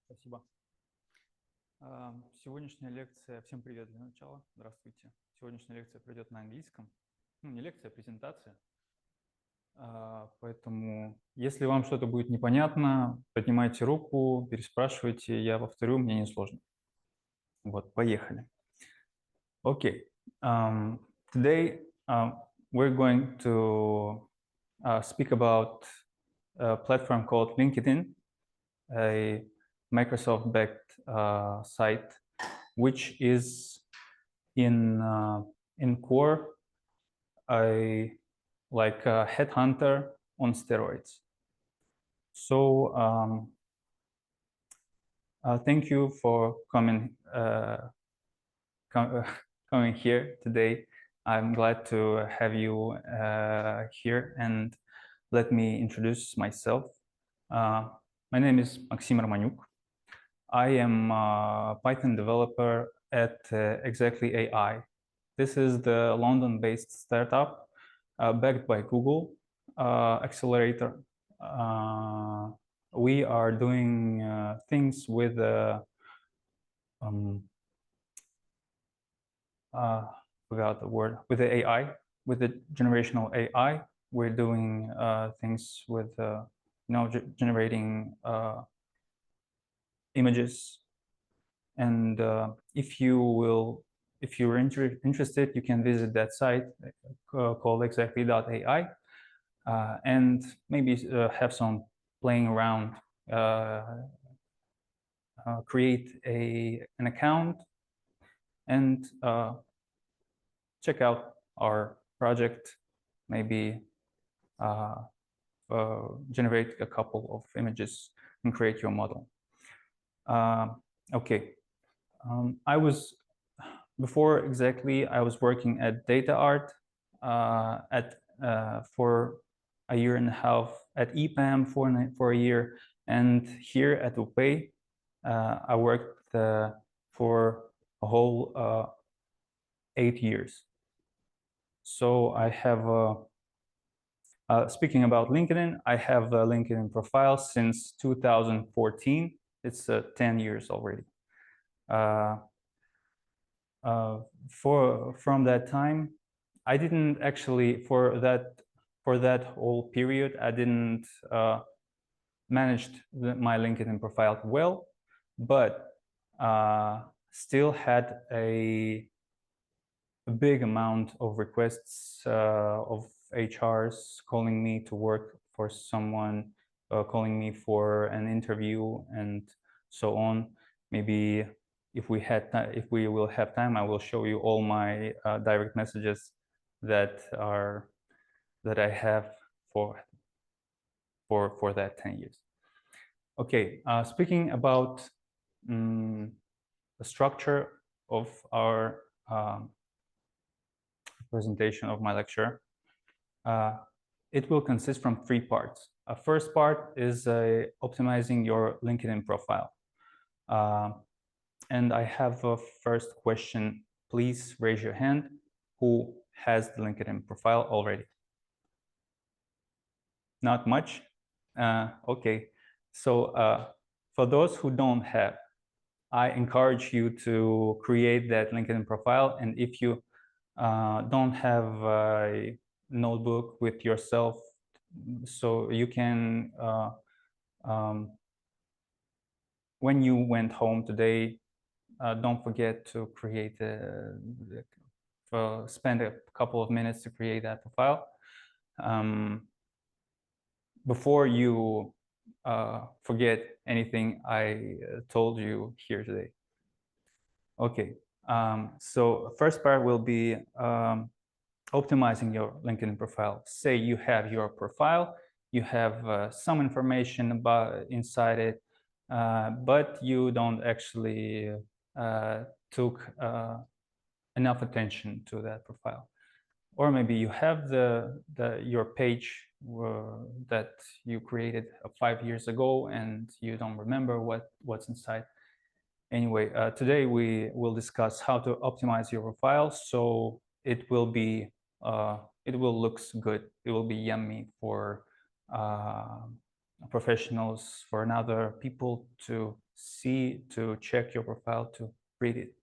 Спасибо. Сегодняшняя лекция... Всем привет для начала. Здравствуйте. Сегодняшняя лекция пройдет на английском. Ну, не лекция, а презентация. Поэтому, если вам что-то будет непонятно, поднимайте руку, переспрашивайте, я повторю, мне не сложно. Вот, поехали. Okay. Today we're going to speak about a platform called LinkedIn, a Microsoft-backed site, which is in core like a headhunter on steroids. So thank you for coming coming here today. I'm glad to have you here, and let me introduce myself. My name is Maxim Романюк. I am a Python developer at Exactly AI. This is the London-based startup backed by Google accelerator. We are doing things with forgot the word, with the AI, with the generational AI. We're doing things with generating images, and if you're interested, you can visit that site called exactly.ai and maybe have some playing around, create an account, and check out our project, maybe generate a couple of images and create your model. Okay, before Exactly, I was working at DataArt for a year and a half, at EPAM for a year, and here at UPay, I worked for a whole 8 years. So I have, speaking about LinkedIn, I have a LinkedIn profile since 2014. It's 10 years already. From that time, I didn't actually, for that whole period, I didn't manage my LinkedIn profile well, but still had a big amount of requests of HRs calling me to work for someone, calling me for an interview, and so on. Maybe if we will have time, I will show you all my direct messages that I have for that 10 years. Okay, speaking about the structure of our presentation of my lecture, it will consist from 3 parts. First part is optimizing your LinkedIn profile. And I have a first question. Please raise your hand who has the LinkedIn profile already. Not much? Okay, so for those who don't have, I encourage you to create that LinkedIn profile, and if you don't have a notebook with yourself, so you can, when you went home today, don't forget to create spend a couple of minutes to create that profile before you forget anything I told you here today. Okay, so first part will be optimizing your LinkedIn profile. Say you have your profile, you have some information about inside it, but you don't actually took enough attention to that profile. Or maybe you have your page that you created 5 years ago and you don't remember what's inside. Anyway, today we will discuss how to optimize your profile so it will look good. It will be yummy for professionals, for another people to see, to check your profile, to read it.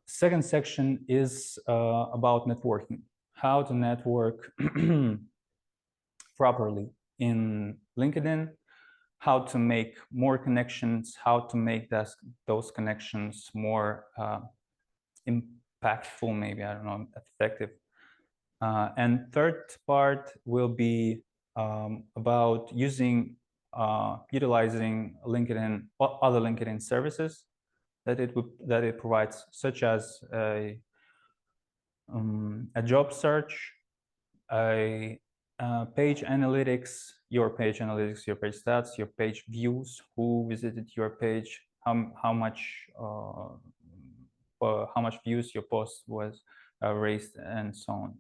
Second section is about networking, how to network properly in LinkedIn, how to make more connections, how to make those connections more impactful, maybe, I don't know, effective. And third part will be about utilizing LinkedIn, other LinkedIn services that it provides, such as a job search, a page analytics, your page analytics, your page stats, your page views, who visited your page, how much views your post was raised, and so on.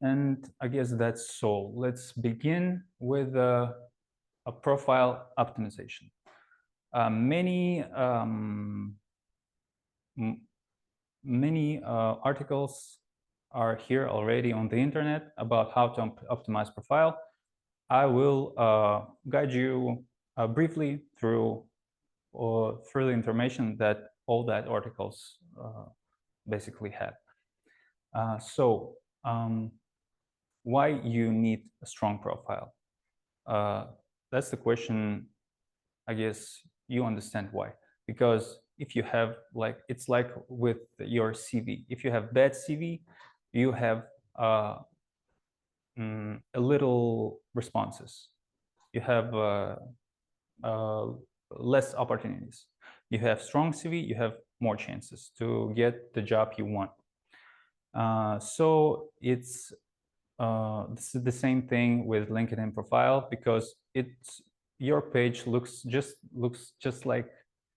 And I guess that's all. Let's begin with a profile optimization. Many articles are here already on the internet about how to optimize profile. I will guide you briefly through the information that all that articles basically have. So why you need a strong profile? That's the question. I guess you understand why. Because if you have, like, it's like with your CV. If you have bad CV, you have a little responses. You have less opportunities. You have strong CV, you have more chances to get the job you want. So this is the same thing with LinkedIn profile, because your page looks just like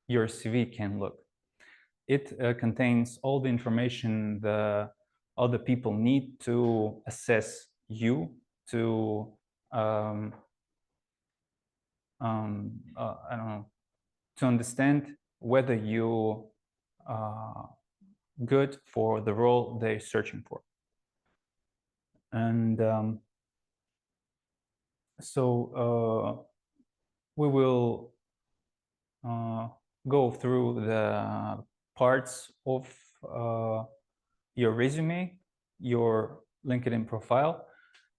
your CV can look. It contains all the information other people need to assess you, to I don't know, to understand whether you good for the role they're searching for. And so we will go through the parts of your resume, your LinkedIn profile,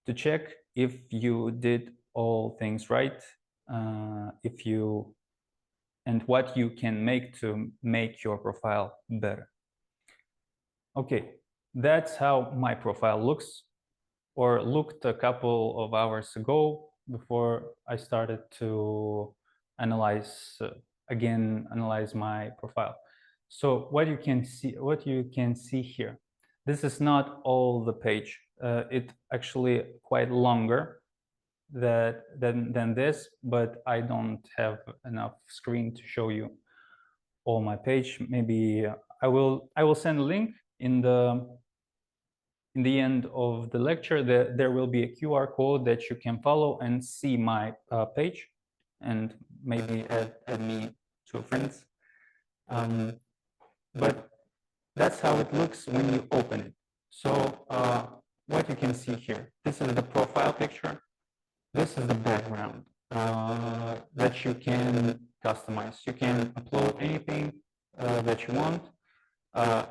to check if you did all things right, and what you can make to make your profile better. Okay, that's how my profile looks, or looked a couple of hours ago, before I started to analyze my profile. So what you can see here, this is not all the page. It actually quite longer than this, but I don't have enough screen to show you all my page. Maybe I will send a link in the end of the lecture. There will be a QR code that you can follow and see my page, and maybe add me to friends. But that's how it looks when you open it. So what you can see here, this is the profile picture. This is the background that you can customize. You can upload anything that you want.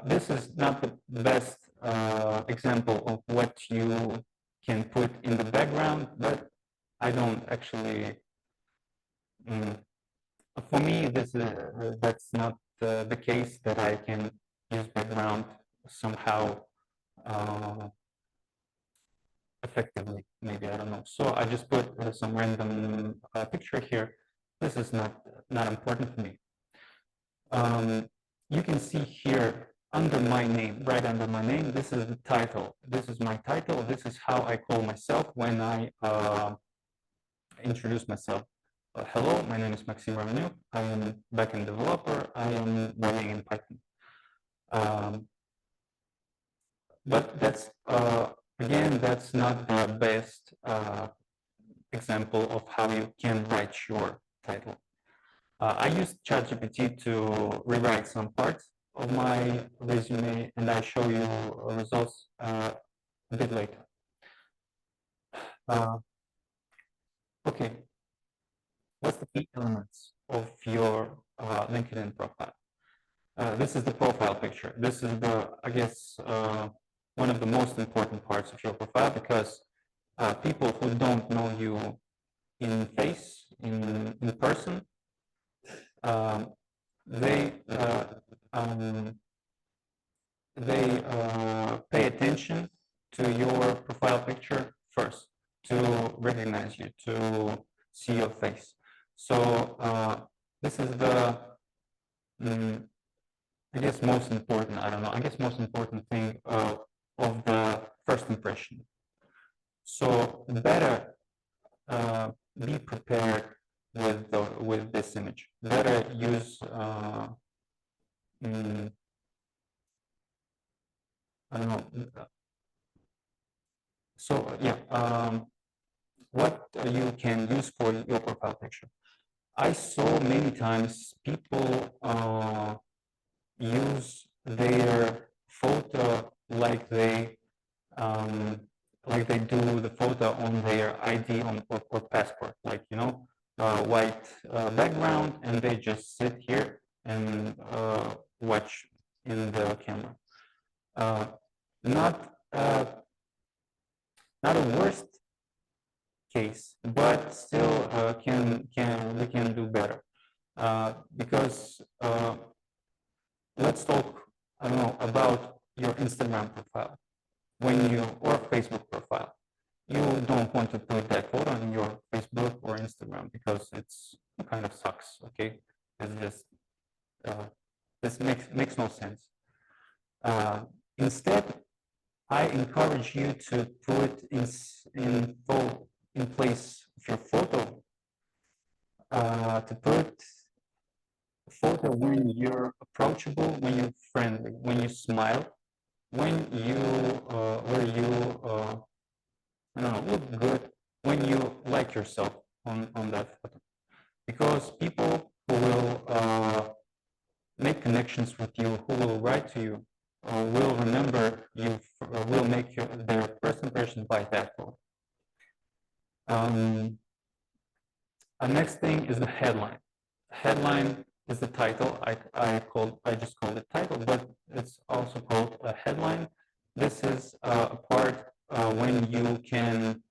This is not the best example of what you can put in the background, but I don't actually. For me, that's not the case, that I can use background somehow effectively. Maybe, I don't know. So I just put some random picture here. This is not important for me. You can see here under my name, right under my name, this is the title. This is my title. This is how I call myself when I introduce myself. Hello, my name is Maxim Романюк. I am backend developer. I am writing in Python. But that's again, that's not the best example of how you can write your title. I used ChatGPT to rewrite some parts of my resume, and I show you results a bit later. Okay, what's the key elements of your LinkedIn profile? This is the profile picture. This is the, I guess, one of the most important parts of your profile, because people who don't know you in face, in person, they pay attention to your profile picture first, to recognize you, to see your face. So this is the, I guess, most important, I don't know, I guess most important thing of the first impression. So better be prepared with this image. Better use I don't know. So yeah, what you can use for your profile picture. I saw many times people use their photo like they do the photo on their ID or passport, like, you know, white background, and they just sit here and watch in the camera. Not not a worst case, but still we can do better, because let's talk, I don't know, about your Instagram profile or Facebook profile. You don't want to put that photo on your Facebook or Instagram because it's kind of sucks. Okay, it's just this makes no sense. Instead, I encourage you to put in place of your photo, to put a photo when you're approachable, when you're friendly, when you smile, when you I don't know, look good, when you like yourself on that photo, because people who will make connections with you, who will write to you, will remember you, will make their first impression by that photo. The next thing is the headline. Headline is the title. I just called it title, but it's also called a headline. This is a part when you can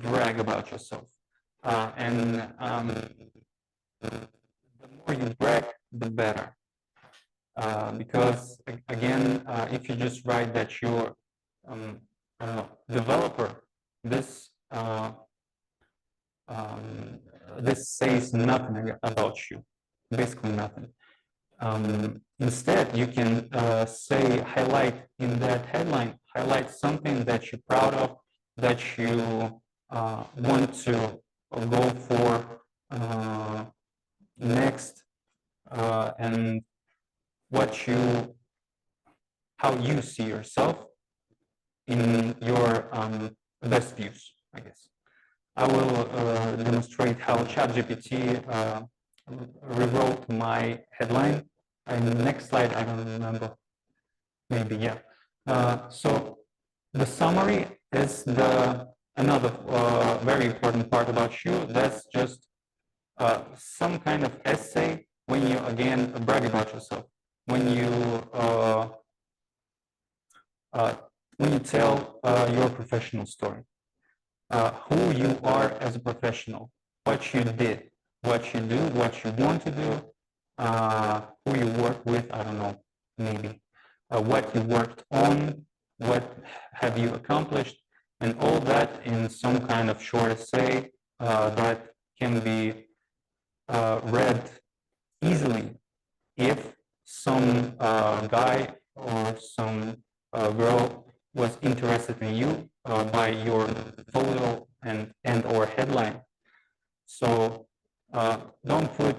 brag about yourself, and the more you brag, the better. Because again, if you just write that you're I don't know, developer, this this says nothing about you, basically nothing. Instead, you can highlight in that headline, highlight something that you're proud of, that you want to go for next, and how you see yourself in your best views, I guess. I will demonstrate how ChatGPT rewrote my headline. And next slide, I don't remember. Maybe, yeah. So the summary is another very important part about you. That's just some kind of essay when you again brag about yourself. When you tell your professional story. Who you are as a professional, what you did, what you do, what you want to do, who you work with, I don't know, maybe, what you worked on, what have you accomplished, and all that in some kind of short essay that can be read easily if some guy or some girl was interested in you by your photo and or headline. So don't put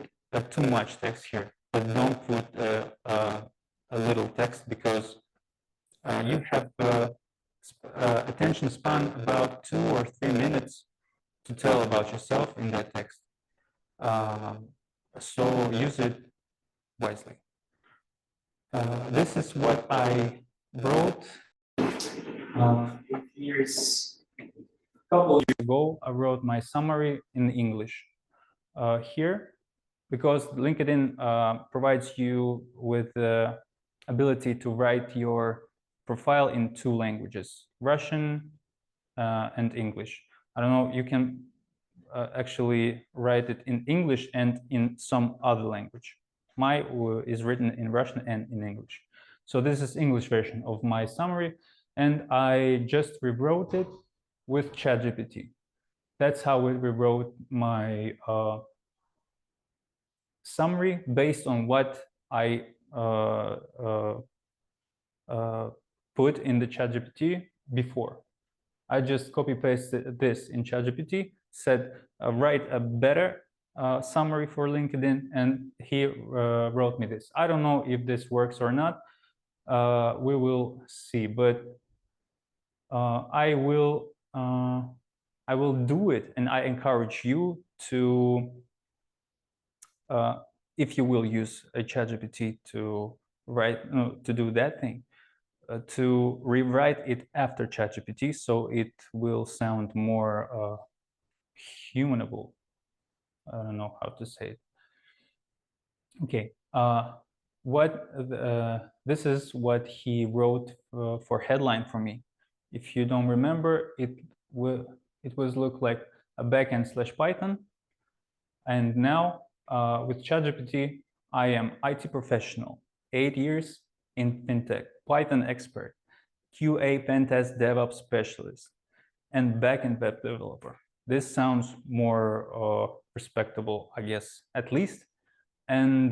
too much text here, but don't put a little text, because you have attention span about 2 or 3 minutes to tell about yourself in that text. So use it wisely. This is what I wrote. Here's couple of years ago, I wrote my summary in English here, because LinkedIn provides you with the ability to write your profile in 2 languages, Russian and English. I don't know, you can actually write it in English and in some other language. My is written in Russian and in English. So this is English version of my summary, and I just rewrote it with ChatGPT. That's how I rewrote my summary based on what I put in the ChatGPT before. I just copy pasted this in ChatGPT, said write a better summary for LinkedIn, and he wrote me this. I don't know if this works or not. We will see, but I will do it, and I encourage you to, if you will use a ChatGPT to write, to do that thing, to rewrite it after ChatGPT, so it will sound more humanable. I don't know how to say it. Okay, this is what he wrote for headline for me. If you don't remember, it was look like a backend / Python, and now with ChatGPT, I am IT professional, 8 years in fintech, Python expert, QA pentest DevOps specialist, and backend web developer. This sounds more respectable, I guess, at least, and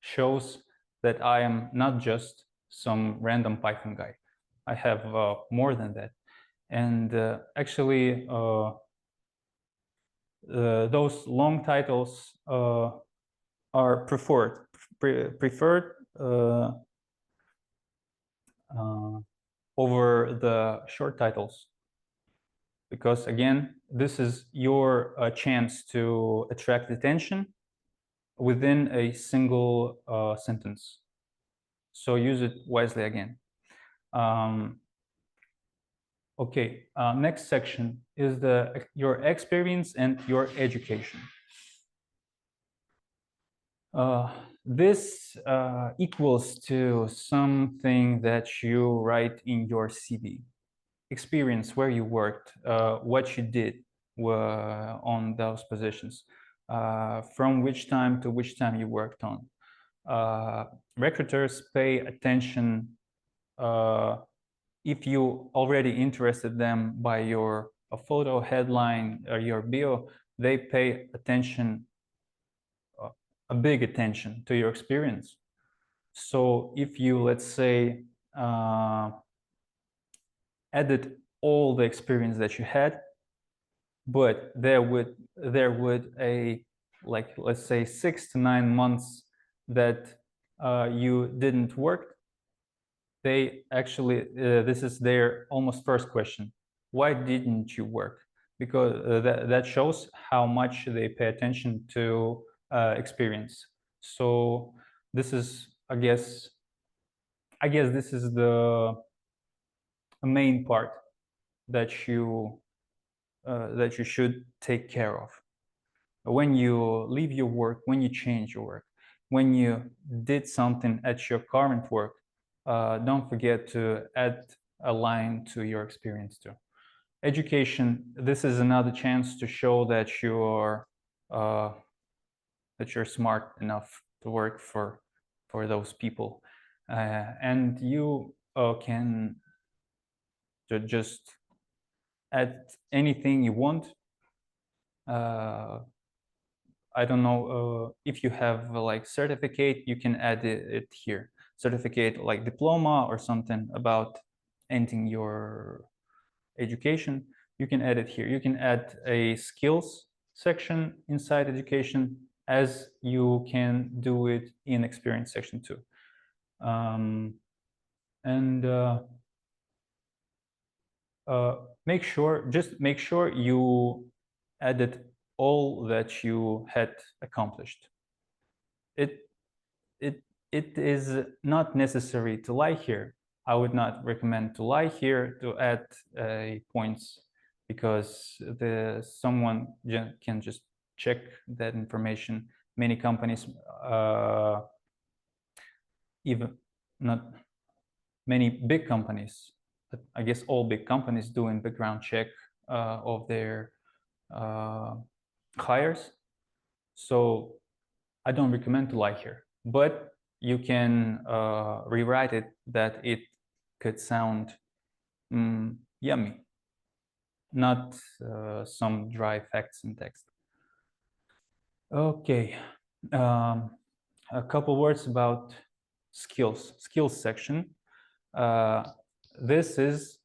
shows that I am not just some random Python guy. I have more than that. And actually, those long titles are preferred over the short titles, because again, this is your chance to attract attention within a single sentence. So use it wisely again. Okay, next section is your experience and your education. This equals to something that you write in your CV. Experience, where you worked, what you did on those positions, from which time to which time you worked on. Recruiters pay attention if you already interested them by your photo, headline, or your bio. They pay attention, a big attention to your experience. So if you, let's say, added all the experience that you had, but there would a, like, let's say 6 to 9 months that you didn't work, they actually, this is their almost first question: why didn't you work? Because that shows how much they pay attention to experience. So this is, I guess this is the main part that you should take care of when you leave your work, when you change your work, when you did something at your current work. Don't forget to add a line to your experience too. Education, this is another chance to show that you're smart enough to work for those people, and you can just add anything you want. I don't know if you have like certificate, you can add it here. Certificate like diploma or something about ending your education, you can add it here. You can add a skills section inside education, as you can do it in experience section too. Make sure you added all that you had accomplished. It is not necessary to lie here. I would not recommend to lie here to add points because someone can just check that information. Many companies, even not many big companies, but I guess all big companies doing background check of their hires. So I don't recommend to lie here, but you can rewrite it that it could sound yummy, not some dry facts in text. Okay, a couple words about skills section. This is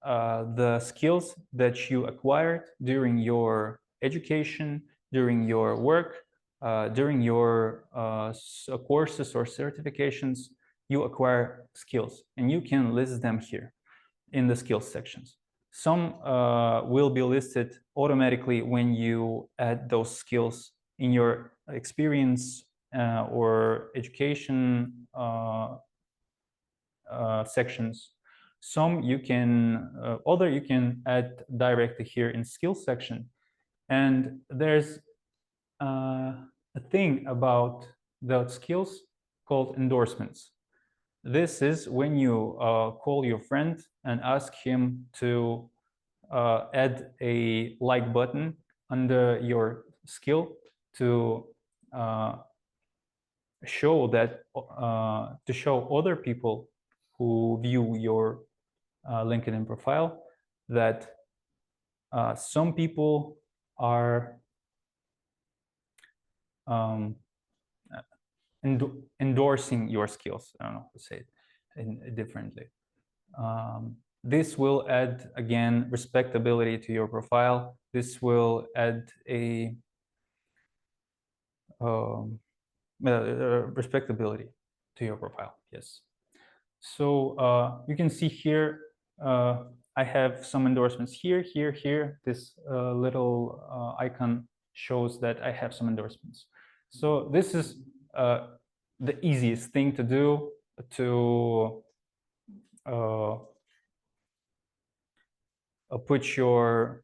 the skills that you acquired during your education, during your work, during your courses or certifications. You acquire skills, and you can list them here in the skills sections. Some will be listed automatically when you add those skills in your experience or education sections. Some you can, other you can add directly here in skills section. And there's a thing about the skills called endorsements. This is when you call your friend and ask him to add a like button under your skill to show that to show other people who view your LinkedIn profile that some people are endorsing your skills. I don't know how to say it differently. This will add, again, respectability to your profile. This will add a respectability to your profile, yes. So you can see here, I have some endorsements here, here, here. This little icon shows that I have some endorsements. So this is the easiest thing to do to put your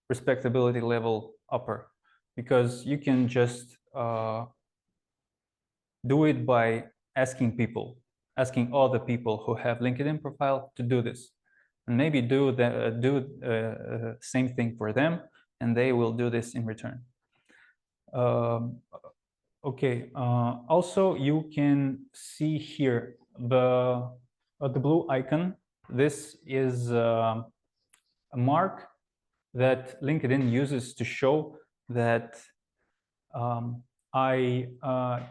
respectability level upper, because you can just do it by asking other people who have LinkedIn profile to do this, and maybe do the same thing for them, and they will do this in return. Okay. Also, you can see here the blue icon. This is a mark that LinkedIn uses to show that I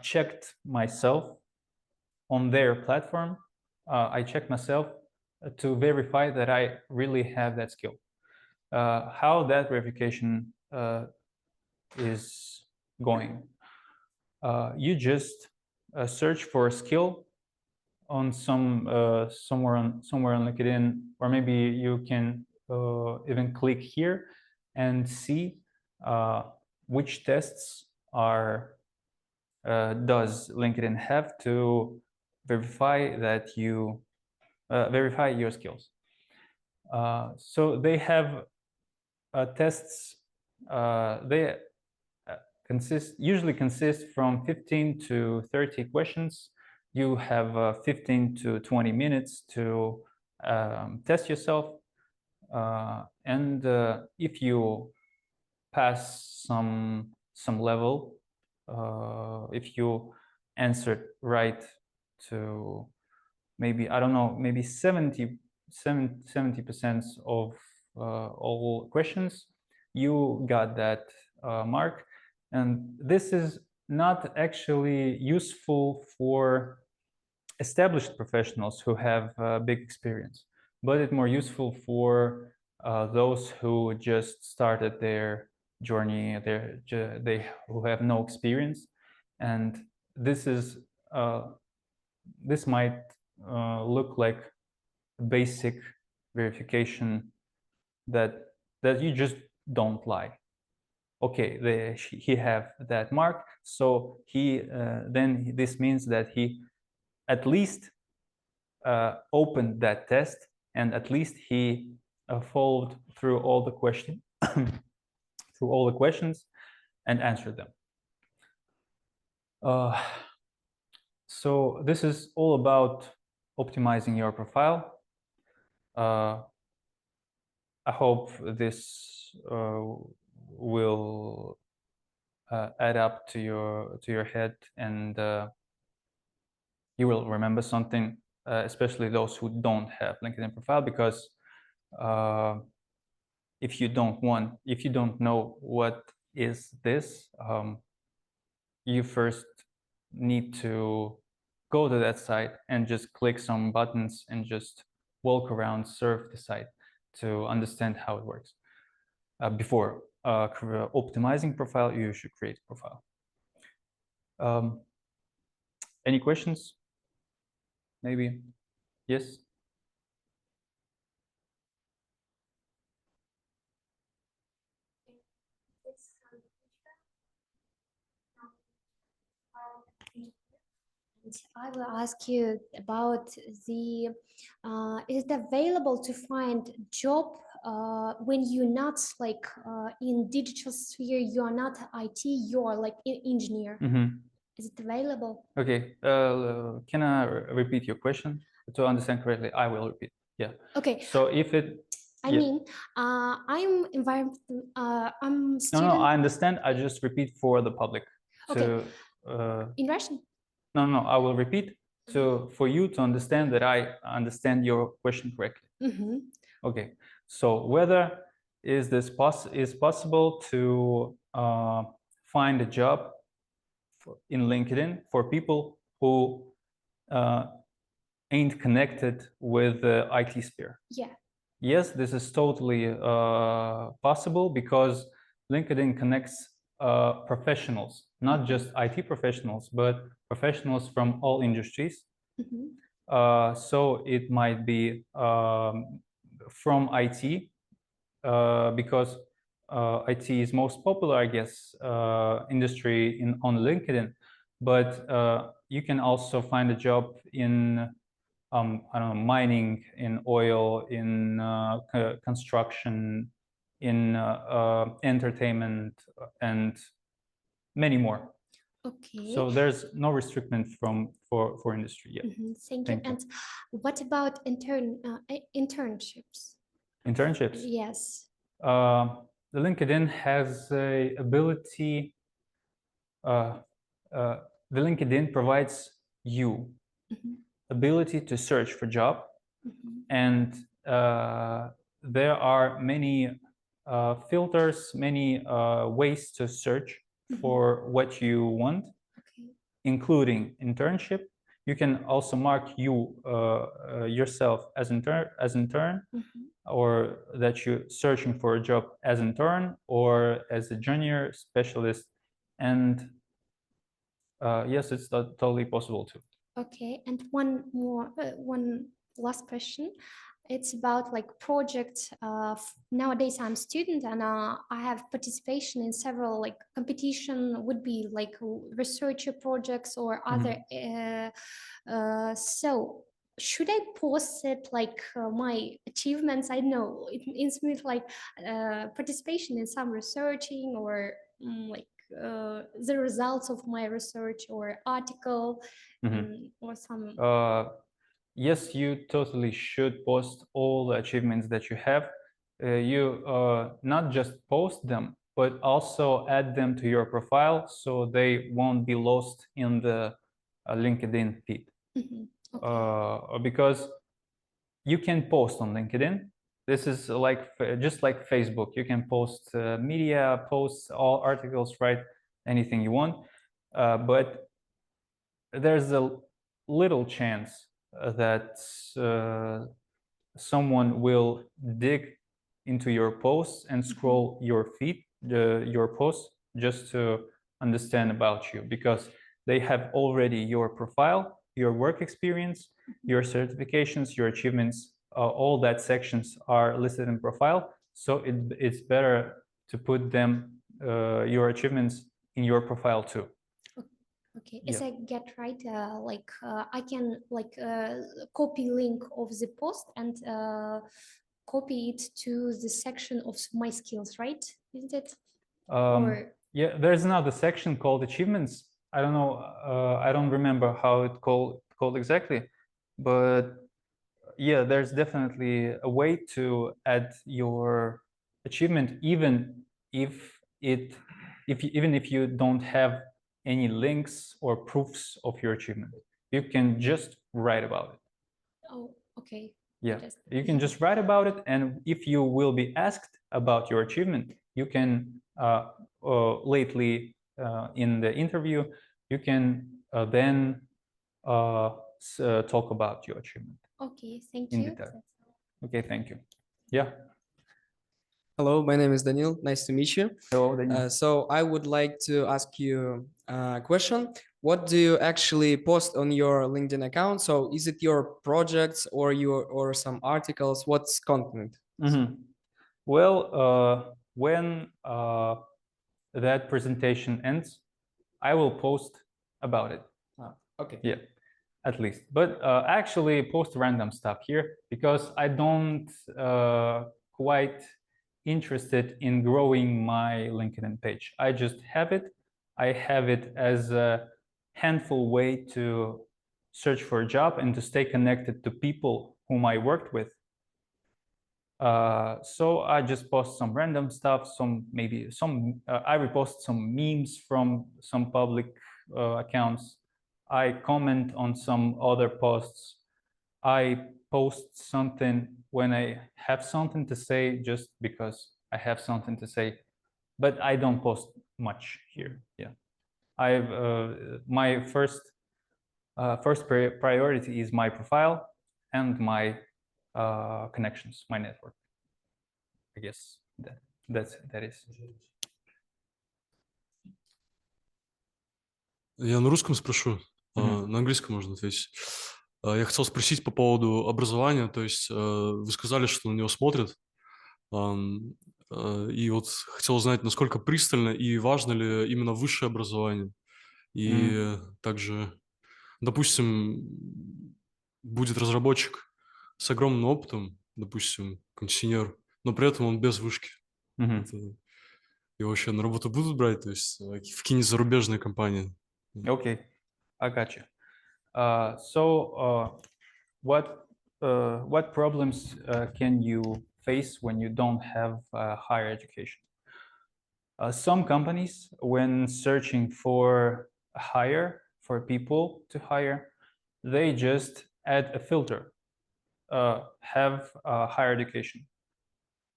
checked myself on their platform. I checked myself to verify that I really have that skill. How that verification is going. You just search for a skill on somewhere on LinkedIn, or maybe you can even click here and see which tests does LinkedIn have to verify that you verify your skills. So they have tests. They usually consist from 15 to 30 questions. You have 15 to 20 minutes to test yourself, and if you pass some level, if you answered right to maybe, I don't know, maybe 70% of all questions, you got that mark. And this is not actually useful for established professionals who have big experience, but it's more useful for those who just started their journey, who have no experience. And this is this might look like basic verification that you just don't lie. Okay, he have that mark, so he then this means that he at least opened that test, and at least he followed through all the questions and answered them. So this is all about optimizing your profile. I hope this will add up to your head, and you will remember something, especially those who don't have LinkedIn profile, because if you don't know what is this, you first need to go to that site and just click some buttons and just walk around, surf the site to understand how it works. Before optimizing profile, you should create a profile. Any questions? Maybe? Yes? I will ask you about the, is it available to find job when you're not like in digital sphere, you are not IT, you are like an engineer? Mm-hmm. Is it available? Okay, can I repeat your question? To understand correctly, I will repeat. Yeah. Okay. So if it, I mean, I'm environment. I'm student. No, I understand. I just repeat for the public. Okay. In Russian. No, I will repeat for you to understand that I understand your question correctly. Mm-hmm. Okay. So whether is possible to find a job in LinkedIn for people who ain't connected with the IT sphere? Yeah. Yes, this is totally possible, because LinkedIn connects professionals, not just IT professionals, but professionals from all industries. Mm-hmm. So it might be from IT, because IT is most popular, I guess, industry on LinkedIn. But you can also find a job in I don't know, mining, in oil, in construction, in entertainment, and many more. Okay. So there's no restriction for industry yet. Mm-hmm. Thank you. And what about internships? Internships? Yes. The LinkedIn has a ability. The LinkedIn provides you ability to search for job, and there are many filters, many ways to search for what you want, including internship. You can also mark yourself as intern, or that you're searching for a job as intern or as a junior specialist, and yes, it's totally possible too. Okay, and one last question. It's about like projects. Nowadays I'm a student, and I have participation in several like competition, would be like researcher projects or other. So should I post it like my achievements? I know it means like participation in some researching, or like the results of my research or article, or some. Yes, you totally should post all the achievements that you have. You not just post them, but also add them to your profile, so they won't be lost in the LinkedIn feed. Okay. Because you can post on LinkedIn. This is like just like Facebook. You can post media posts, all articles, write anything you want, but there's a little chance that someone will dig into your posts and scroll your feed, your posts, just to understand about you, because they have already your profile, your work experience, your certifications, your achievements. All that sections are listed in profile, so it's better to put them, your achievements, in your profile too. Okay, as I get right, I can like copy link of the post and copy it to the section of my skills, right? Isn't it? Yeah, there's another section called achievements. I don't know. I don't remember how it called exactly, but yeah, there's definitely a way to add your achievement, even if you don't have any links or proofs of your achievement. You can just write about it. Oh, okay. Yeah, you can just write about it, and if you will be asked about your achievement, you can lately in the interview, you can then talk about your achievement. Okay, thank in you. detail. Okay, thank you. Yeah. Hello, my name is Daniel. Nice to meet you. Hello, Daniel. So I would like to ask you a question. What do you actually post on your LinkedIn account? So is it your projects or some articles? What's content? Well, when that presentation ends, I will post about it. Okay. Yeah, at least. But I actually post random stuff here because I don't quite interested in growing my LinkedIn page. I just have it. I have it as a handful way to search for a job and to stay connected to people whom I worked with. So I just post some random stuff, I repost some memes from some public accounts. I comment on some other posts. I post something when I have something to say, just because I have something to say, but I don't post much here. Yeah, I've my first priority is my profile and my connections, my network. I guess that is. Я на русском спрошу, на английском можно ответить. Я хотел спросить по поводу образования, то есть вы сказали, что на него смотрят, и вот хотел узнать, насколько пристально и важно ли именно высшее образование. И также, допустим, будет разработчик с огромным опытом, допустим, сеньор, но при этом он без вышки. И вообще на работу будут брать, то есть в какие-нибудь зарубежные компании? Okay, I got you. What problems can you face when you don't have higher education? Some companies, when searching for people to hire, they just add a filter, have higher education,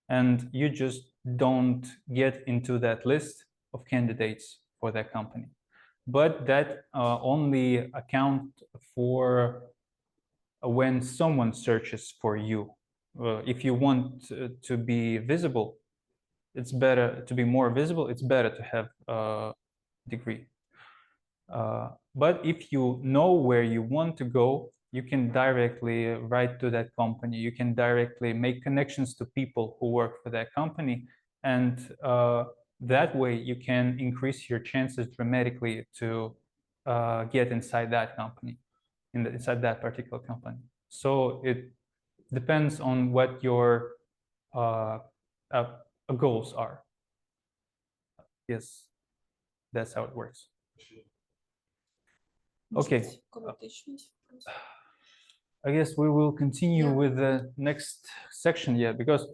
and you just don't get into that list of candidates for that company. But that only account for when someone searches for you. If you want to be visible, it's better to be more visible. It's better to have a degree. But if you know where you want to go, you can directly write to that company. You can directly make connections to people who work for that company, and that way you can increase your chances dramatically to get inside that company, inside that particular company. So it depends on what your goals are. Yes, that's how it works. Okay. I guess we will continue with the next section, because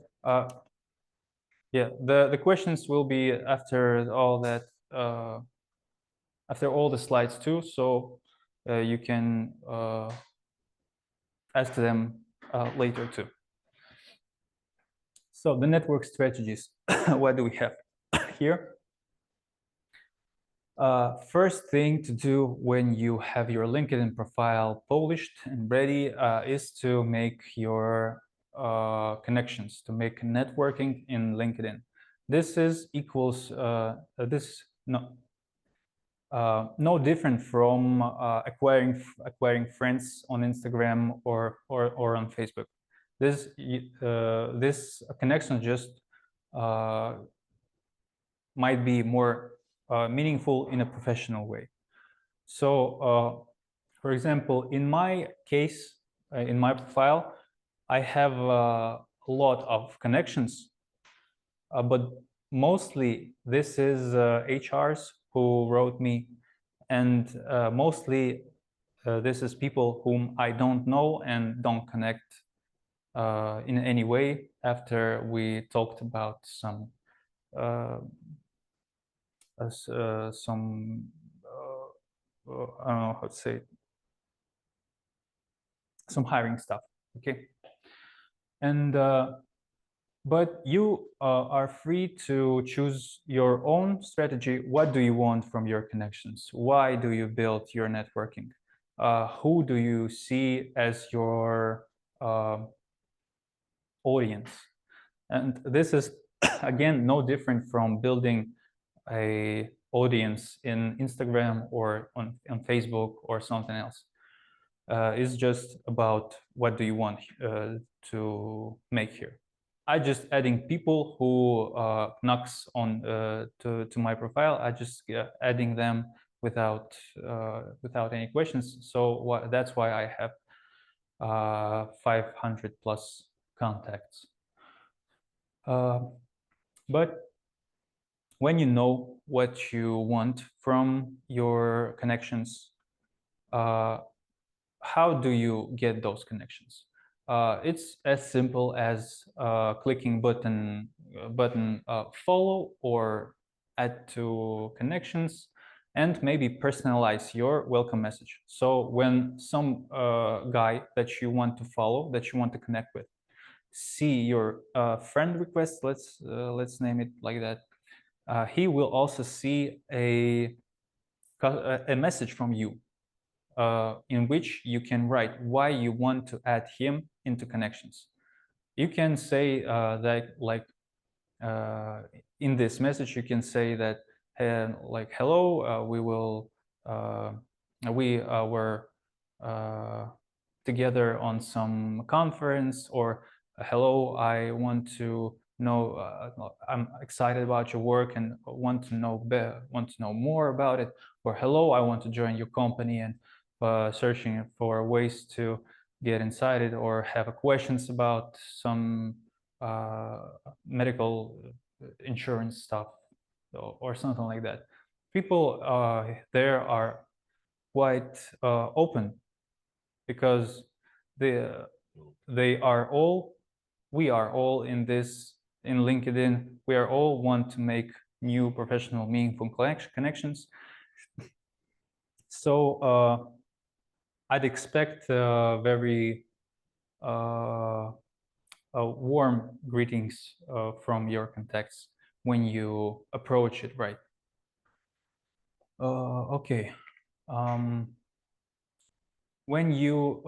the questions will be after all that, after all the slides too, so you can ask them later too. So the network strategies, what do we have here? First thing to do when you have your LinkedIn profile polished and ready is to make your connections, to make networking in LinkedIn. This is equals no different from acquiring friends on Instagram or on Facebook. This connection just might be more meaningful in a professional way. So, for example, in my case, in my profile, I have a lot of connections, but mostly this is HRs who wrote me, and mostly this is people whom I don't know and don't connect in any way after we talked about some I don't know how to say it, some hiring stuff. Okay, and but you are free to choose your own strategy. What do you want from your connections? Why do you build your networking? Who do you see as your audience? And this is again no different from building a audience in Instagram or on Facebook or something else. It's just about what do you want to make here. I just adding people who knocks on to my profile. I just adding them without any questions. So that's why I have 500 plus contacts. But when you know what you want from your connections, how do you get those connections? It's as simple as clicking button follow or add to connections, and maybe personalize your welcome message. So when some guy that you want to follow, that you want to connect with, see your friend request, let's name it like that, he will also see a message from you in which you can write why you want to add him into connections. You can say that, like, in this message, you can say that, like, hello, we were together on some conference, or hello, I want to know, I'm excited about your work and want to know more about it, or hello, I want to join your company and searching for ways to get inside it, or have questions about some medical insurance stuff or something like that. People there are quite open, because we are all in LinkedIn, we are all want to make new professional meaningful connections. So I'd expect very warm greetings from your contacts when you approach it right. Okay. When you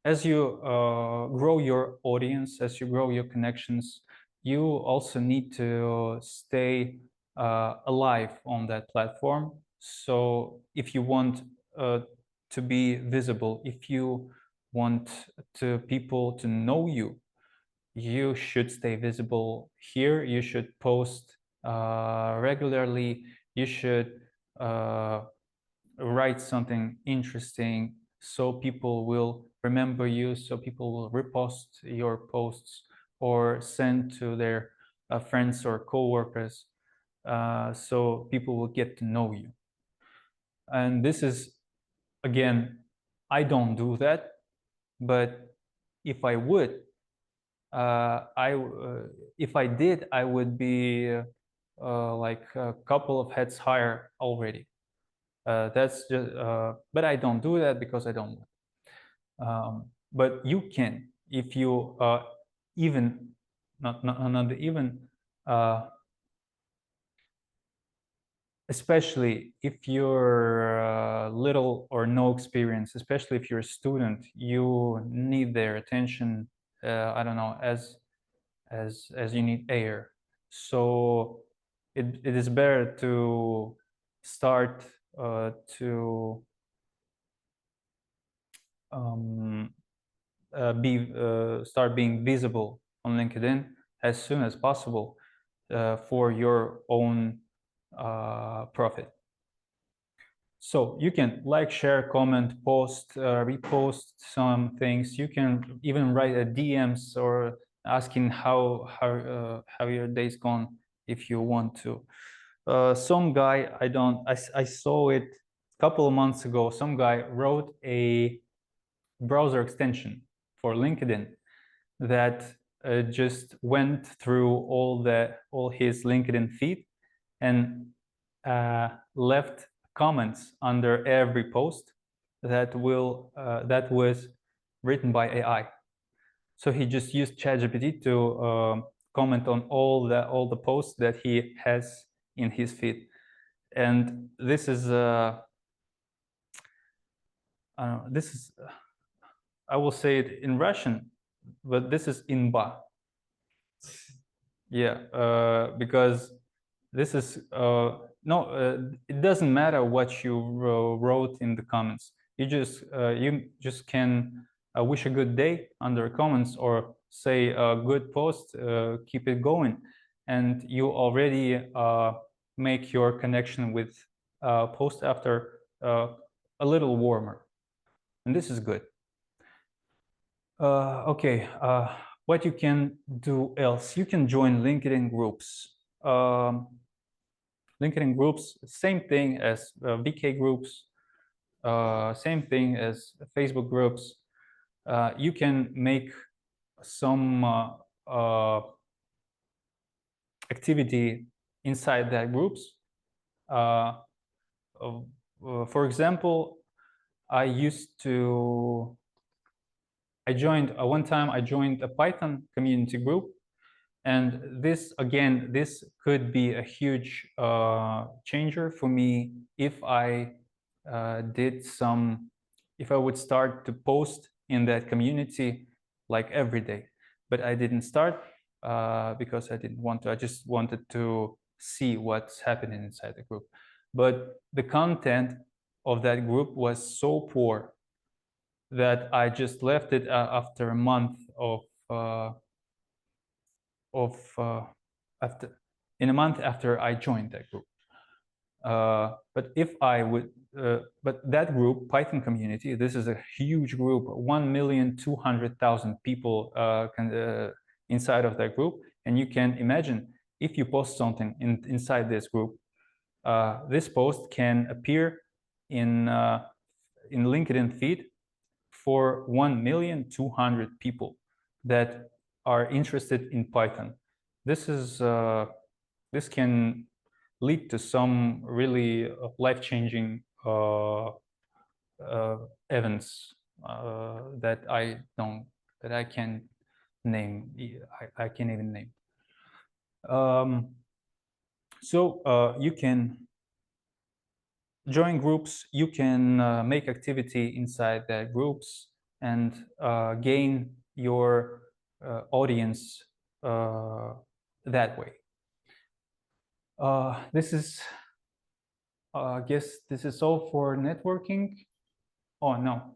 as you grow your audience, as you grow your connections, you also need to stay alive on that platform. So if you want to be visible, if you want people to know you, you should stay visible here. You should post regularly. You should write something interesting, so people will remember you, so people will repost your posts or send to their friends or co-workers, so people will get to know you. And this is, again, I don't do that, but if I would, if I did, I would be like a couple of heads higher already. That's just, but I don't do that because I don't want. But you can, if you even not even, especially if you're little or no experience, especially if you're a student, you need their attention. I don't know, as you need air. So it is better to start to start being visible on LinkedIn as soon as possible for your own profit. So you can like, share, comment, post, repost some things. You can even write a DMs or asking how your day's gone if you want to. Some guy, I saw it a couple of months ago. Some guy wrote a browser extension for LinkedIn that just went through all his LinkedIn feed and left comments under every post that was written by AI. So he just used ChatGPT to comment on all the posts that he has in his feed, and this is I will say it in Russian, but this is imba. Yeah, because this is it doesn't matter what you wrote in the comments. You just can wish a good day under comments or say a good post, keep it going, and you already make your connection with post after a little warmer, and this is good. Okay, what you can do else? You can join LinkedIn groups. LinkedIn groups, same thing as VK groups, same thing as Facebook groups. You can make some activity inside that groups. For example, one time I joined a Python community group, and this could be a huge changer for me if I would start to post in that community like every day. But I didn't start because I didn't want to. I just wanted to see what's happening inside the group. But the content of that group was so poor that I just left it after a month in a month after I joined that group. But that group, Python community, this is a huge group, 1,200,000 people inside of that group. And you can imagine if you post something inside this group, this post can appear in LinkedIn feed for 1,200,000 people that are interested in Python. This can lead to some really life-changing events that I can't name. I can't even name. So you can join groups. You can make activity inside the groups and gain your audience that way. I guess this is all for networking. Oh no,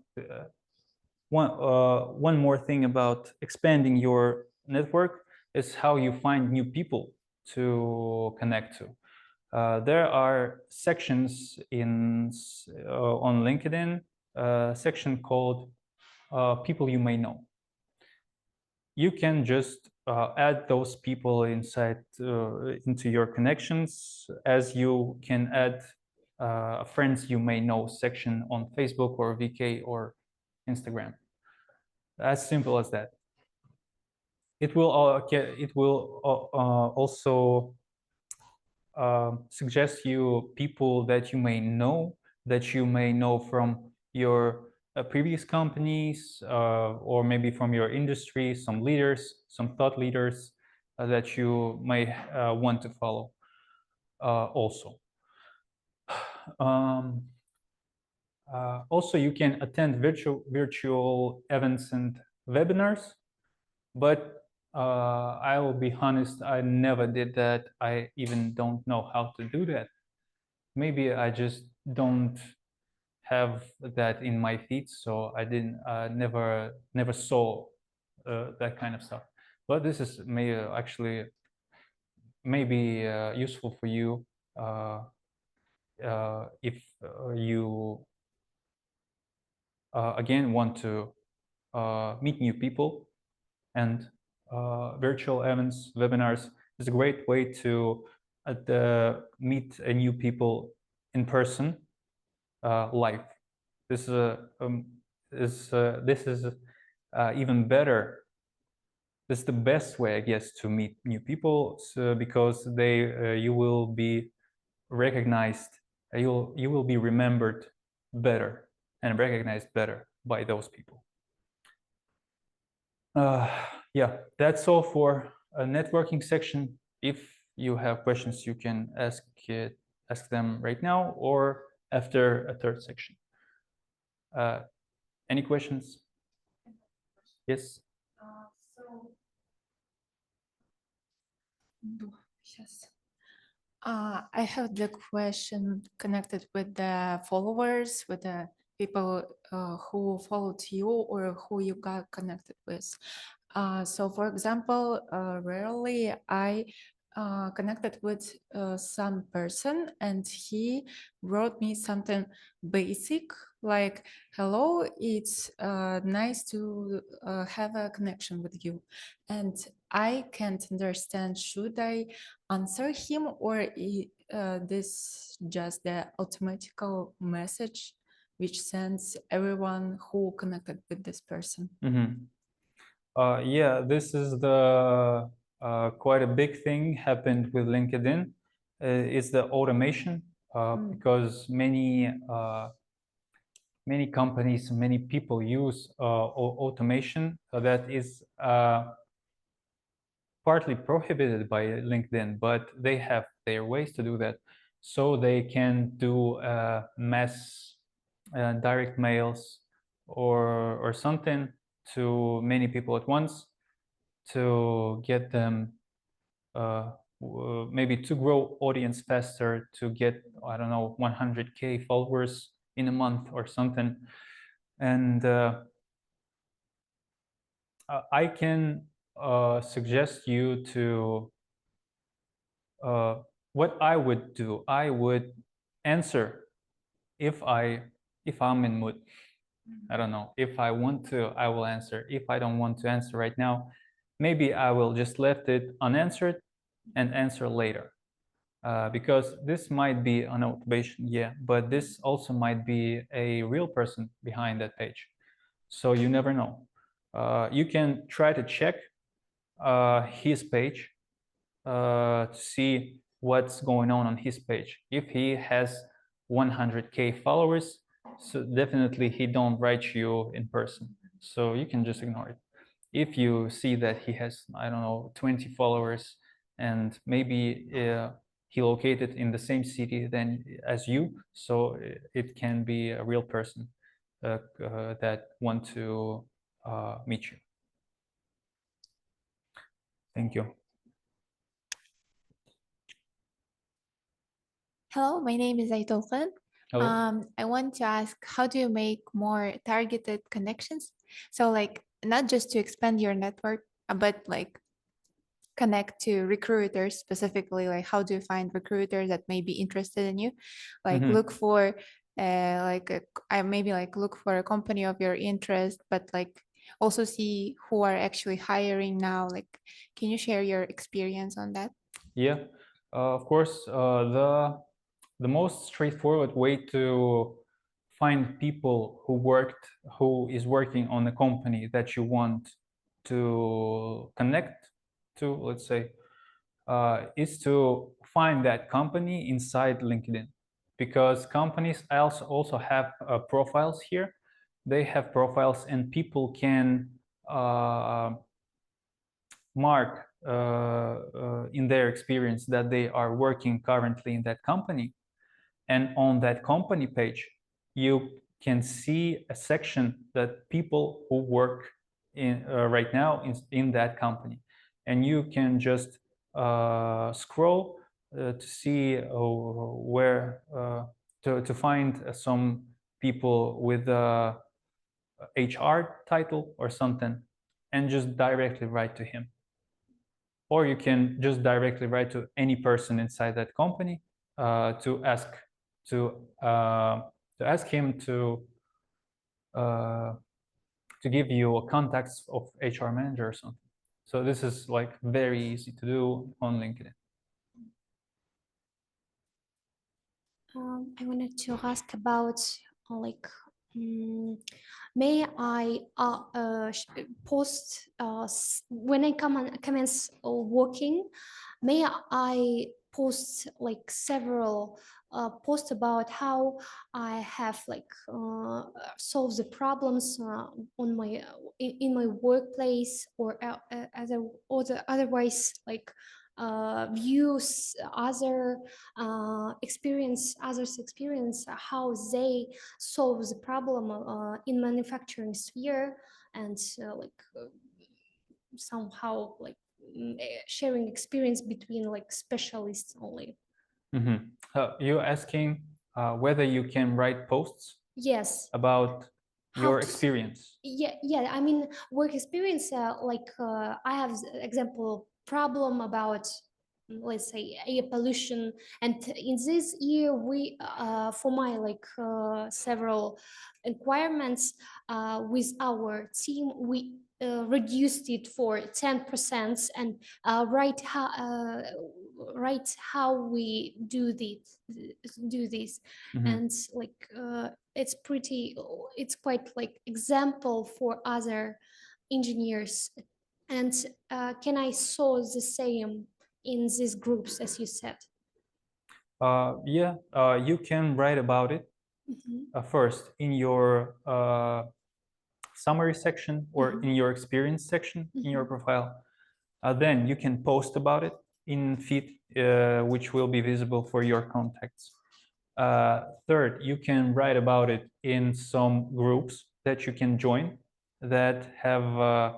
one more thing about expanding your network is how you find new people to connect to. There are sections on LinkedIn, section called people you may know. You can just add those people into your connections, as you can add friends you may know section on Facebook or VK or Instagram. As simple as that. It will also suggest you people that you may know from your previous companies, or maybe from your industry, some thought leaders that you may want to follow also. Also, you can attend virtual events and webinars, but I will be honest, I never did that. I even don't know how to do that. Maybe I just don't have that in my feed, so I never saw that kind of stuff. But this is maybe useful for you if you again want to meet new people, and virtual events, webinars is a great way to meet new people in person, live. This is even better. This is the best way, I guess, to meet new people, because you will be recognized, you will be remembered better and recognized better by those people. Yeah, that's all for a networking section. If you have questions, you can ask them right now or after a third section. Any questions? Yes. I have the question connected with the followers, with the people who followed you or who you got connected with. So, for example, rarely I connected with some person and he wrote me something basic like, hello, it's nice to have a connection with you. And I can't understand, should I answer him or this just the automatical message which sends everyone who connected with this person? Yeah, this is the quite a big thing happened with LinkedIn. It's the automation, because many companies, many people use automation that is partly prohibited by LinkedIn, but they have their ways to do that. So they can do mass direct mails or something to many people at once to get them maybe to grow audience faster, to get, I don't know, 100K followers in a month or something. And I can suggest you to what I would do. I would answer if I'm in mood. I don't know, if I want to, I will answer. If I don't want to answer right now, maybe I will just left it unanswered and answer later, because this might be an automation, yeah, but this also might be a real person behind that page. So you never know. You can try to check his page to see what's going on his page. If he has 100K followers, so definitely he don't write you in person. So you can just ignore it. If you see that he has, I don't know, 20 followers and maybe he located in the same city as you, so it can be a real person that want to meet you. Thank you. Hello, my name is Aitoken. Hello. I want to ask, how do you make more targeted connections? So like not just to expand your network, but like connect to recruiters specifically, like how do you find recruiters that may be interested in you? Like look for maybe like look for a company of your interest, but like also see who are actually hiring now. Like, can you share your experience on that? Yeah, of course. The most straightforward way to find people who is working on a company that you want to connect to, let's say, is to find that company inside LinkedIn, because companies also have profiles here. They have profiles, and people can mark in their experience that they are working currently in that company. And on that company page, you can see a section that people who work in right now in that company. And you can just scroll to see where to find some people with a HR title or something, and just directly write to him. Or you can just directly write to any person inside that company to ask to ask him to give you a contacts of HR manager or something. So this is like very easy to do on LinkedIn. I wanted to ask about like, may I post when I commence working? May I post like several posts about how I have like solved the problems on my in my workplace, or otherwise like views other others experience how they solve the problem in manufacturing sphere, and somehow like sharing experience between like specialists only. You're asking whether you can write posts Yes. about How your to experience. Yeah, I mean work experience, I have example problem about, let's say, air pollution, and in this year we for my like several requirements with our team, we reduced it for 10%, and write how we do this. And like it's quite like example for other engineers. And can I saw the same in these groups, as you said? Yeah, you can write about it first in your summary section or in your experience section in your profile. Then you can post about it in feed, which will be visible for your contacts. Third, you can write about it in some groups that you can join that have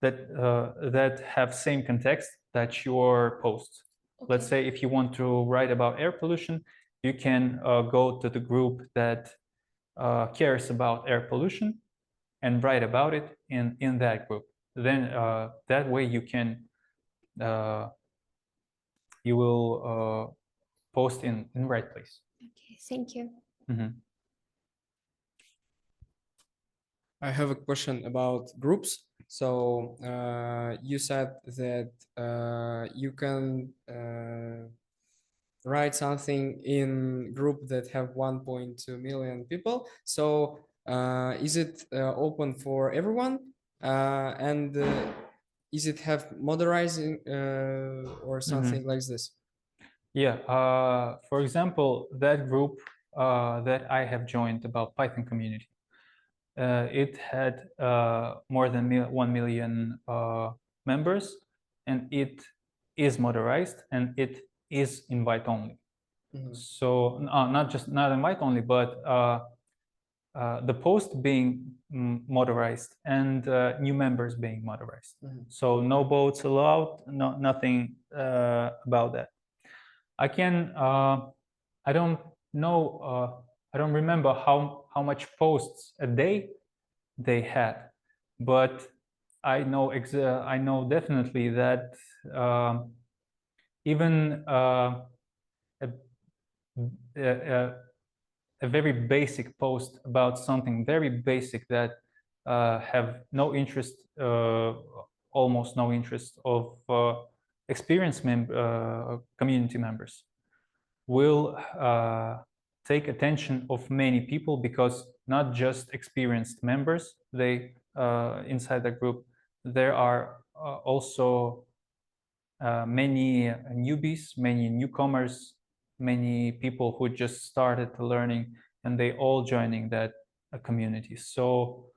that have same context that your post. Okay. Let's say if you want to write about air pollution, you can go to the group that cares about air pollution and write about it in that group. Then that way you can you will post in right place. Okay, thank you. I have a question about groups. So you said that you can write something in group that have 1.2 million people. So is it open for everyone? And is it have modernizing or something like this? Yeah. For example, that group that I have joined about Python community, it had more than 1 million members, and it is modernized, and it is invite only. So not invite only, but the post being modernized and new members being modernized. So no bots allowed, nothing about that. I can I don't know I don't remember how much posts a day they had, but I know definitely that even a very basic post about something very basic that have no interest, almost no interest of experienced community members will take attention of many people, because not just experienced members they inside the group, there are also many newbies, many newcomers, many people who just started learning, and they all joining that community. So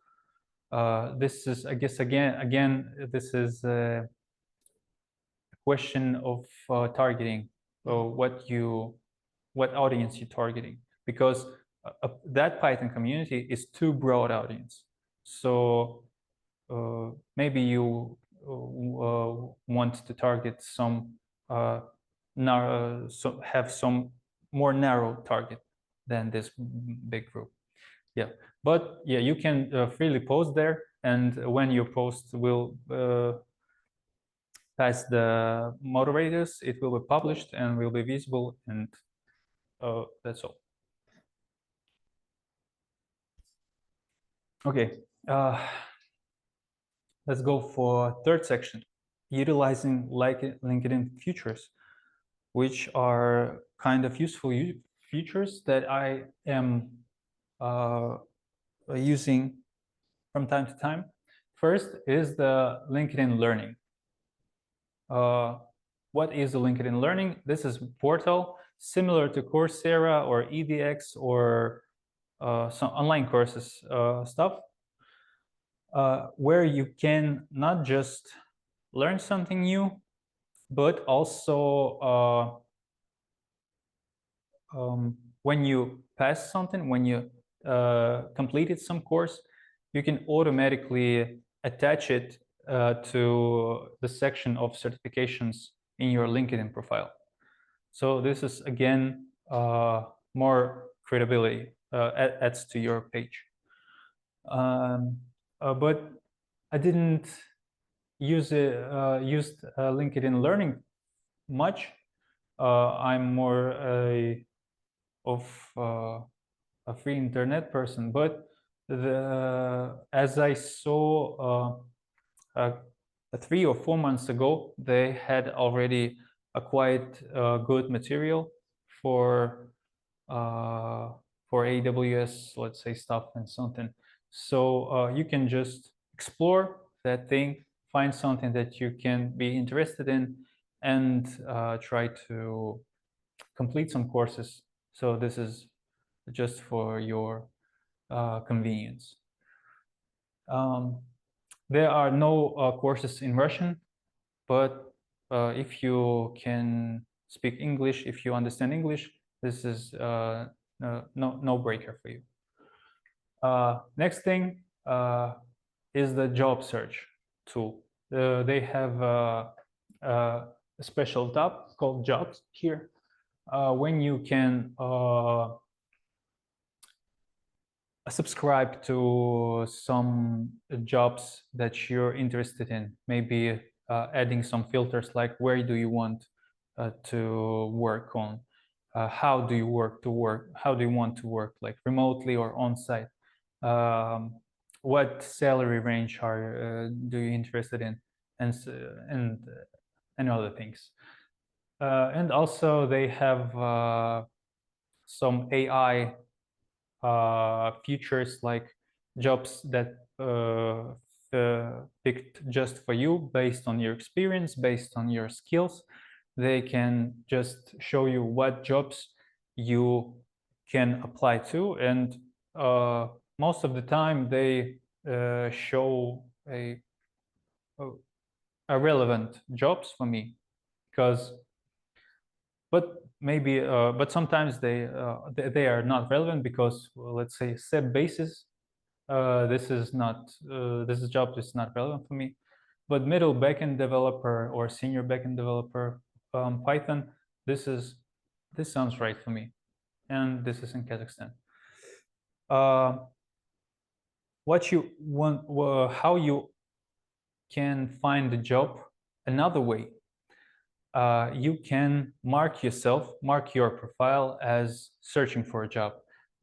this is, I guess, again this is a question of targeting, what audience you're targeting, because that Python community is too broad audience. So maybe you want to target some have some more narrow target than this big group. Yeah, but yeah, you can freely post there, and when your post will pass the moderators, it will be published and will be visible, and that's all. Okay, let's go for third section, utilizing LinkedIn features, which are kind of useful features that I am using from time to time. First is the LinkedIn Learning. What is the LinkedIn Learning? This is a portal similar to Coursera or edX or some online courses stuff, where you can not just learn something new, but also when you pass something, when you completed some course, you can automatically attach it to the section of certifications in your LinkedIn profile. So this is, again, more credibility, adds to your page. But I didn't used LinkedIn Learning much. I'm more of a free internet person, but as I saw 3 or 4 months ago, they had already a quite good material for AWS, let's say, stuff and something. So you can just explore that thing, find something that you can be interested in, and try to complete some courses. So this is just for your convenience. There are no courses in Russian, but if you can speak English, if you understand English, this is no breaker for you. Next thing is the job search tool. They have a special tab called Jobs here, when you can subscribe to some jobs that you're interested in, maybe adding some filters like where do you want to work on, how do you want to work, like remotely or on site, what salary range do you interested in, and other things. And also they have some AI features like jobs that picked just for you based on your experience, based on your skills. They can just show you what jobs you can apply to, and most of the time they show a relevant jobs for me, because but sometimes they are not relevant because, well, let's say set basis, this job is not relevant for me. But middle backend developer or senior backend developer, Python, this sounds right for me, and this is in Kazakhstan. What you want, how you can find a job another way. You can mark your profile as searching for a job.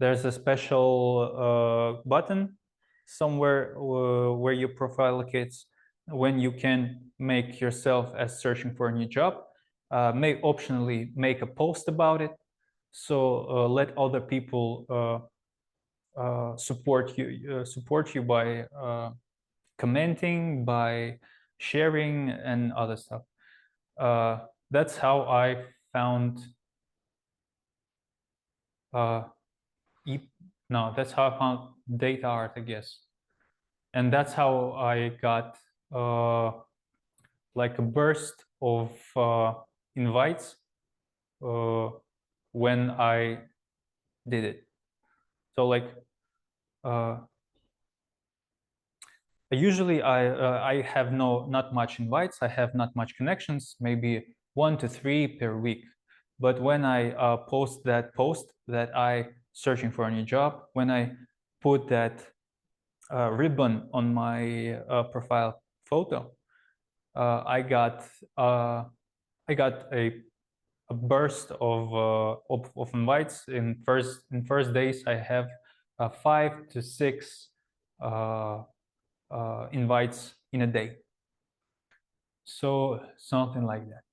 There's a special button somewhere where your profile locates, when you can make yourself as searching for a new job. May optionally make a post about it, so let other people support you by commenting, by sharing, and other stuff. That's how I found that's how I found data art, I guess. And that's how I got like a burst of invites when I did it. So like usually I have not much invites, I have not much connections, maybe 1 to 3 per week. But when I post that I searching for a new job, when I put that ribbon on my profile photo, I got a burst of invites. In first days, I have 5 to 6 invites in a day. So something like that.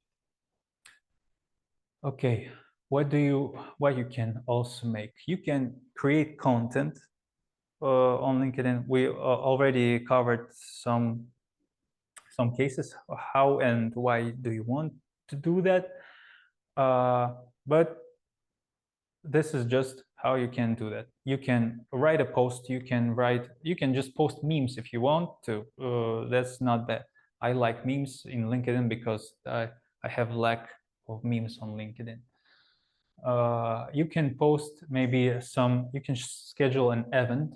Okay, what you can also make? You can create content on LinkedIn. We already covered some cases. How and why do you want to do that? But this is just how you can do that. You can write a post. You can just post memes if you want to. That's not bad. I like memes in LinkedIn because I have lack of memes on LinkedIn. You can post maybe you can schedule an event.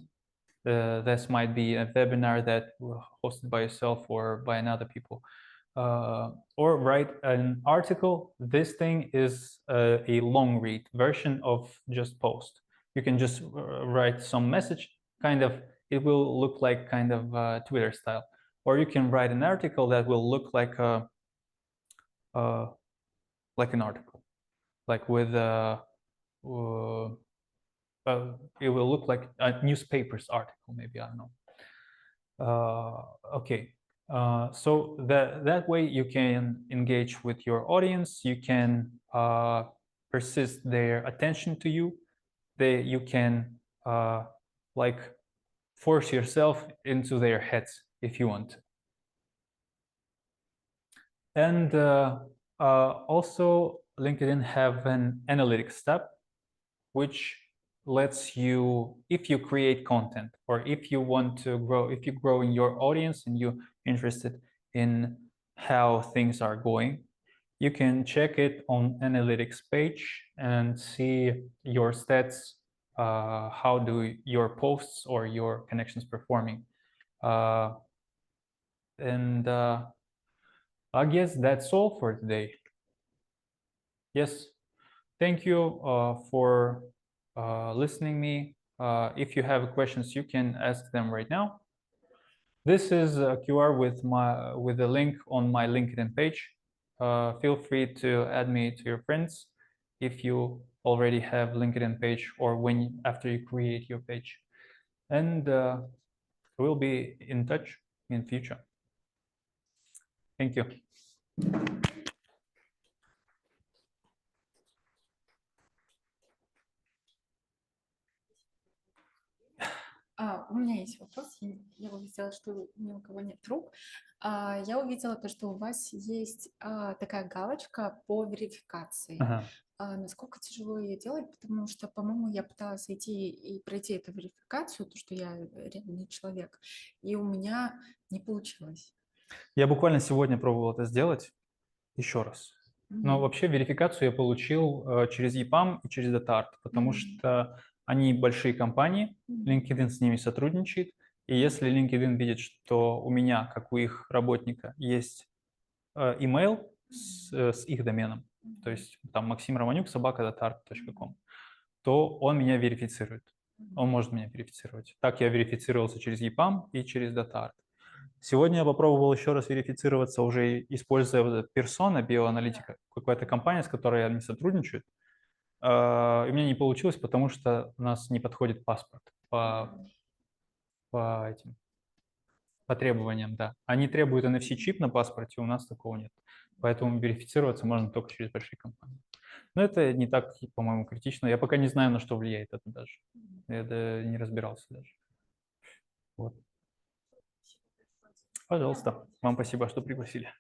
This might be a webinar that hosted by yourself or by another people. Or write an article. This thing is a long read version of just post. You can just write some message, it will look like kind of Twitter style. Or you can write an article that will look like an article, like with it will look like a newspaper's article, maybe, I don't know. Okay, so that way you can engage with your audience. You can persist their attention to you. You can like force yourself into their heads if you want to. And also LinkedIn have an analytics tab, which lets you, if you create content or if you want to grow, if you grow in your audience and you're interested in how things are going, you can check it on analytics page and see your stats, how do your posts or your connections performing. And I guess that's all for today. Yes, thank you for listening me. If you have questions, you can ask them right now. This is a QR with a link on my LinkedIn page. Feel free to add me to your friends if you already have LinkedIn page or after you create your page. And we'll be in touch in future. Thank you. У меня есть вопрос. Я увидела, что ни у кого нет рук. Я увидела то, что у вас есть такая галочка по верификации. Ага. Насколько тяжело ее делать, потому что, по-моему, я пыталась зайти и пройти эту верификацию, то, что я реальный человек, и у меня не получилось. Я буквально сегодня пробовал это сделать еще раз. Но вообще верификацию я получил через EPAM и через DataArt, потому что они большие компании, LinkedIn с ними сотрудничает, и если LinkedIn видит, что у меня, как у их работника, есть email с их доменом, то есть там Максим Романюк @dataart.com, то он меня верифицирует. Он может меня верифицировать. Так я верифицировался через EPAM и через DataArt. Сегодня я попробовал еще раз верифицироваться, уже используя персона, биоаналитика, какая-то компания, с которой они сотрудничают. И у меня не получилось, потому что у нас не подходит паспорт по требованиям, да. Они требуют NFC-чип на паспорте, у нас такого нет. Поэтому верифицироваться можно только через большие компании. Но это не так, по-моему, критично. Я пока не знаю, на что влияет это даже. Я не разбирался даже. Вот. Пожалуйста. Вам спасибо, что пригласили.